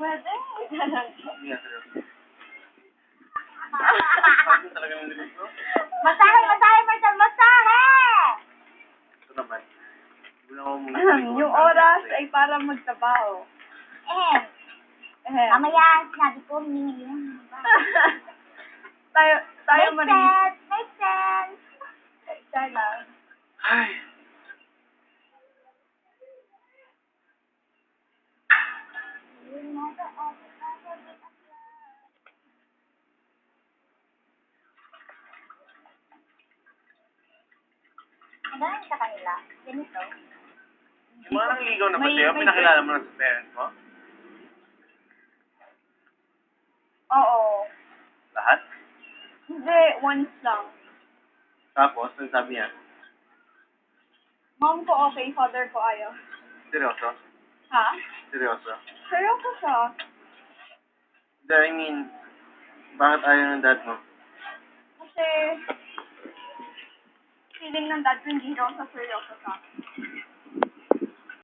Pwede. Hindi nga, seryoso. Bakit talaga ng lilis ko? Masahe, Marcel, masahe! Ito naman. Hindi lang ako muna. Yung oras ay para magtrabaho. Mamaya, sinabi ko, humingi yun. tayo Make marin. sense, make sense. Tayo lang. Ay. Hanggang sa kanila, ganito. Yung mga nangligaw na ba May- sa'yo, may- pinakilala mo na sa parents mo? Oo. Lahat? Hindi, once lang. Tapos, ang sabi niya, Mom ko okay, father ko ayaw. seryoso? Ha? Seryoso? Seryoso siya. Hindi, I mean, bakit ayaw ng dad mo? Kasi, feeling ng dad ko hindi daw sa seryoso sa akin.